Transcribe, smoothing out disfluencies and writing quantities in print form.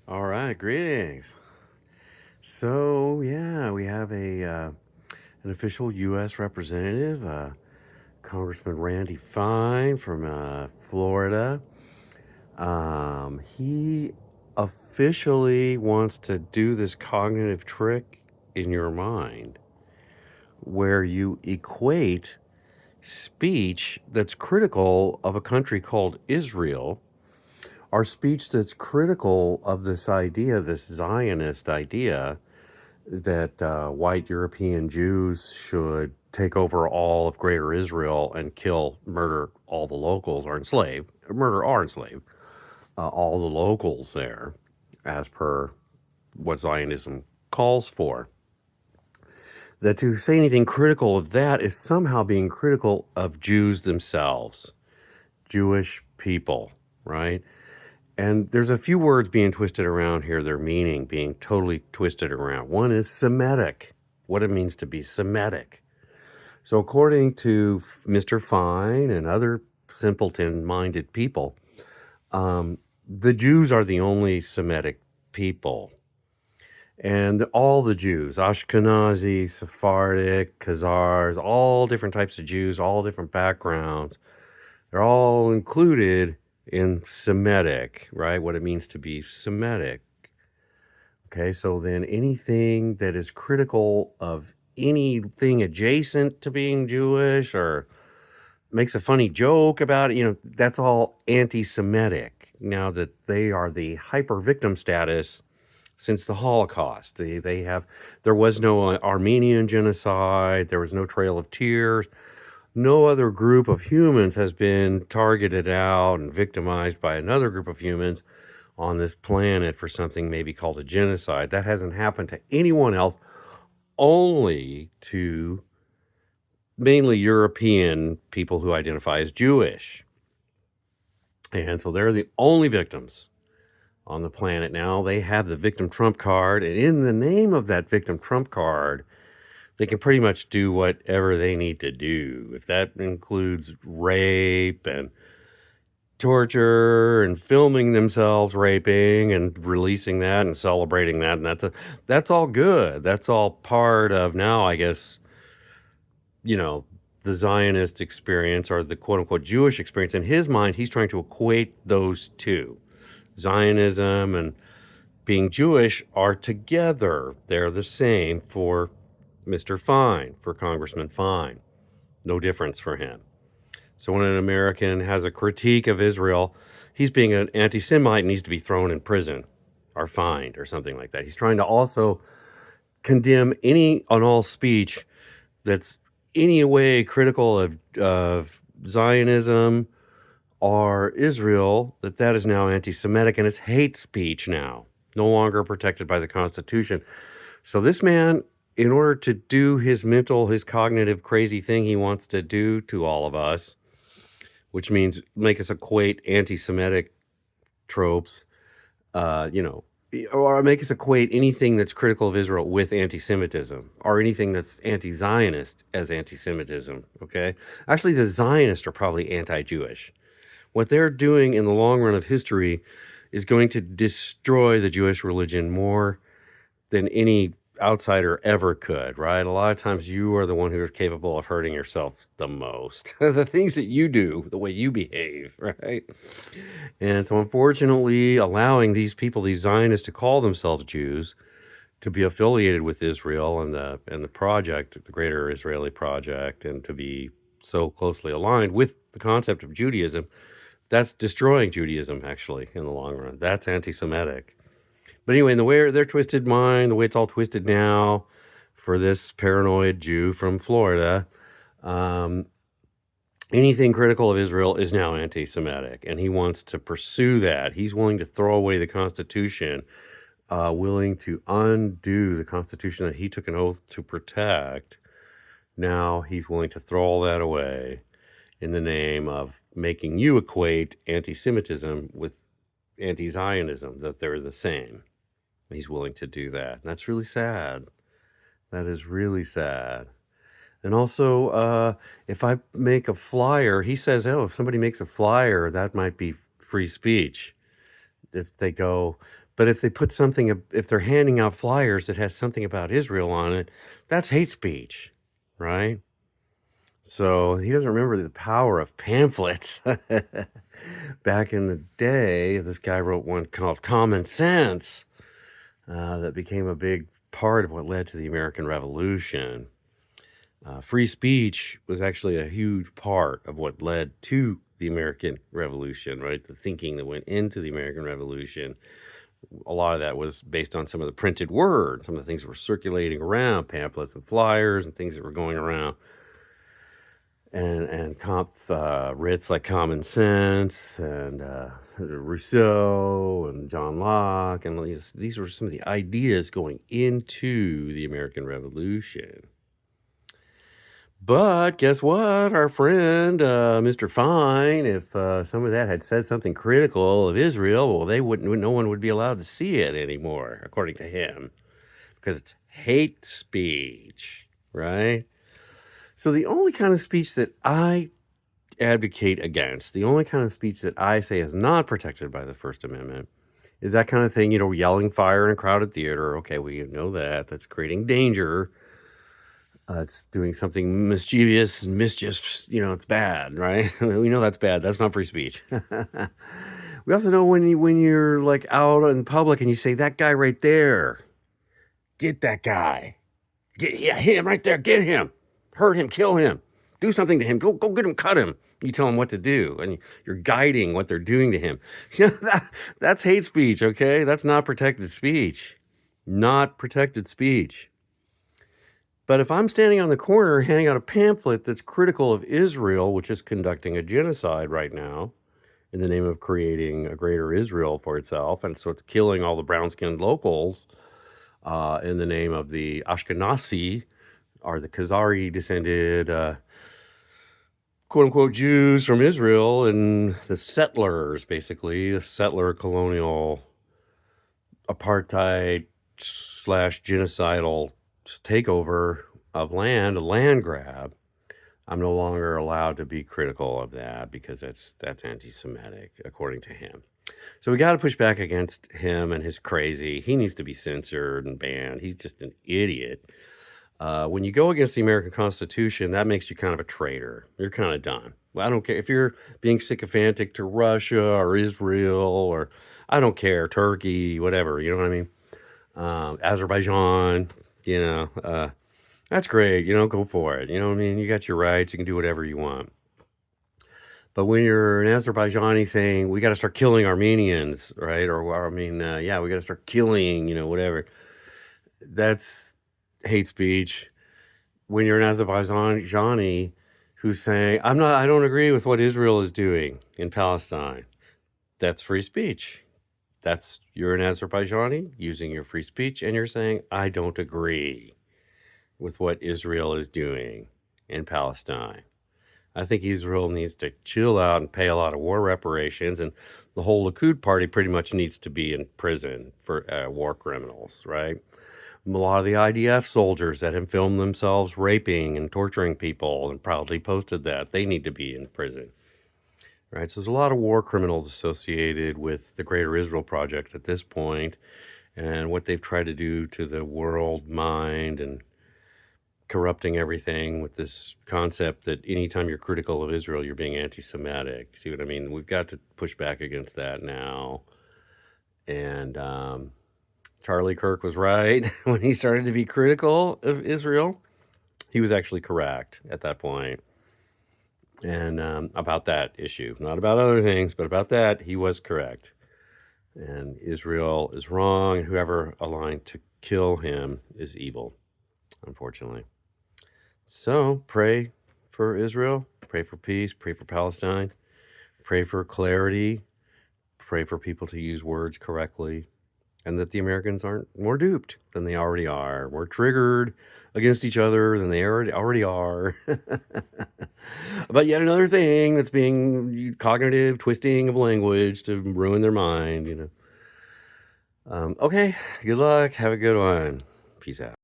All right, greetings. So yeah, we have an official U.S. representative, Congressman Randy Fine from Florida. He officially wants to do this cognitive trick in your mind, where you equate speech that's critical of a country called Israel, or speech that's critical of this idea, this Zionist idea, that white European Jews should take over all of Greater Israel and murder all the locals, or enslave all the locals there, as per what Zionism calls for. That to say anything critical of that is somehow being critical of Jews themselves, Jewish people, right? And there's a few words being twisted around here, their meaning being totally twisted around. One is Semitic, what it means to be Semitic. So, according to Mr. Fine and other simpleton minded people, the Jews are the only Semitic people. And all the Jews, Ashkenazi, Sephardic, Khazars, all different types of Jews, all different backgrounds, they're all included in Semitic, right? What it means to be Semitic. Okay, so then anything that is critical of anything adjacent to being Jewish or makes a funny joke about it, that's all anti Semitic. Now that they are the hyper victim status since the Holocaust. There was no Armenian genocide, there was no Trail of Tears. No other group of humans has been targeted out and victimized by another group of humans on this planet for something maybe called a genocide. That hasn't happened to anyone else, only to mainly European people who identify as Jewish. And so they're the only victims on the planet now. They have the victim trump card, and in the name of that victim trump card, they can pretty much do whatever they need to do. If that includes rape and torture and filming themselves raping and releasing that and celebrating that, and that's all good. That's all part of now, I guess, the Zionist experience, or the quote unquote Jewish experience. In his mind, he's trying to equate those two. Zionism and being Jewish are together. They're the same for Mr. Fine, for Congressman Fine. No difference for him. So when an American has a critique of Israel, he's being an anti-Semite and needs to be thrown in prison or fined or something like that. He's trying to also condemn any and all speech that's any way critical of Zionism or Israel, that is now anti-Semitic, and it's hate speech now, no longer protected by the Constitution. So this man, in order to do his cognitive crazy thing he wants to do to all of us, which means make us equate anti-Semitic tropes, uh, you know, or make us equate anything that's critical of Israel with anti-Semitism, or anything that's anti-Zionist as anti-Semitism. Okay, actually, the Zionists are probably anti-Jewish. What they're doing in the long run of history is going to destroy the Jewish religion more than any outsider ever could, right? A lot of times you are the one who are capable of hurting yourself the most. The things that you do, the way you behave, right? And so, unfortunately, allowing these people, these Zionists, to call themselves Jews, to be affiliated with Israel and the project, the Greater Israeli Project, and to be so closely aligned with the concept of Judaism, that's destroying Judaism, actually, in the long run. That's anti-Semitic. But anyway, in the way their twisted mind, the way it's all twisted now for this paranoid Jew from Florida, um, anything critical of Israel is now anti-Semitic, and he wants to pursue that. He's willing to throw away the Constitution, willing to undo the Constitution that he took an oath to protect. Now he's willing to throw all that away in the name of making you equate anti-Semitism with anti-Zionism, that they're the same. He's willing to do that. And that's really sad. That is really sad. And also, if I make a flyer, he says, oh, if somebody makes a flyer, that might be free speech. If they go But if they put something, if they're handing out flyers that has something about Israel on it, that's hate speech, right? So he doesn't remember the power of pamphlets. Back in the day, this guy wrote one called Common Sense that became a big part of what led to the American Revolution. Free speech was actually a huge part of what led to the American Revolution, right? The thinking that went into the American Revolution. A lot of that was based on some of the printed word, some of the things that were circulating around, pamphlets and flyers and things that were going around. And writs like Common Sense and Rousseau and John Locke, and these were some of the ideas going into the American Revolution. But guess what? Our friend, Mr. Fine, if some of that had said something critical of Israel, well, no one would be allowed to see it anymore, according to him, because it's hate speech, right? So the only kind of speech that I advocate against, the only kind of speech that I say is not protected by the First Amendment, is that kind of thing, yelling fire in a crowded theater. Okay, we know that. That's creating danger. It's doing something mischievous and mischief, it's bad, right? We know that's bad. That's not free speech. We also know when you're like out in public and you say, that guy right there, get that guy. Hit him right there. Get him. Hurt him. Kill him. Do something to him. Go get him. Cut him. You tell him what to do, and you're guiding what they're doing to him. That's hate speech, okay? That's not protected speech. Not protected speech. But if I'm standing on the corner handing out a pamphlet that's critical of Israel, which is conducting a genocide right now in the name of creating a greater Israel for itself, and so it's killing all the brown-skinned locals in the name of the Ashkenazi, or the Khazari-descended, quote-unquote Jews from Israel, and the settlers, basically, the settler colonial apartheid / genocidal takeover of land, a land grab. I'm no longer allowed to be critical of that because that's anti-Semitic, according to him. So we got to push back against him and his crazy. He needs to be censored and banned. He's just an idiot. When you go against the American Constitution, that makes you kind of a traitor. You're kind of done. Well, I don't care if you're being sycophantic to Russia or Israel or I don't care, Turkey, whatever. You know what I mean? Azerbaijan, that's great. Go for it. You know what I mean? You got your rights. You can do whatever you want. But when you're an Azerbaijani saying, we got to start killing Armenians, right? Or, we got to start killing, whatever. That's hate speech. When you're an Azerbaijani who's saying, I don't agree with what Israel is doing in Palestine, that's free speech. You're an Azerbaijani using your free speech, and you're saying, I don't agree with what Israel is doing in Palestine. I think Israel needs to chill out and pay a lot of war reparations, and the whole Likud party pretty much needs to be in prison for war criminals, right? A lot of the IDF soldiers that have filmed themselves raping and torturing people and proudly posted that, they need to be in prison, right? So there's a lot of war criminals associated with the Greater Israel Project at this point, and what they've tried to do to the world mind and corrupting everything with this concept that anytime you're critical of Israel, you're being anti-Semitic. See what I mean? We've got to push back against that now. And Charlie Kirk was right when he started to be critical of Israel. He was actually correct at that point. And about that issue, not about other things, but about that, he was correct. And Israel is wrong, and whoever aligned to kill him is evil, unfortunately. So pray for Israel, pray for peace, pray for Palestine, pray for clarity, pray for people to use words correctly, and that the Americans aren't more duped than they already are, more triggered against each other than they already are. But yet another thing that's being cognitive twisting of language to ruin their mind, Okay, good luck. Have a good one. Peace out.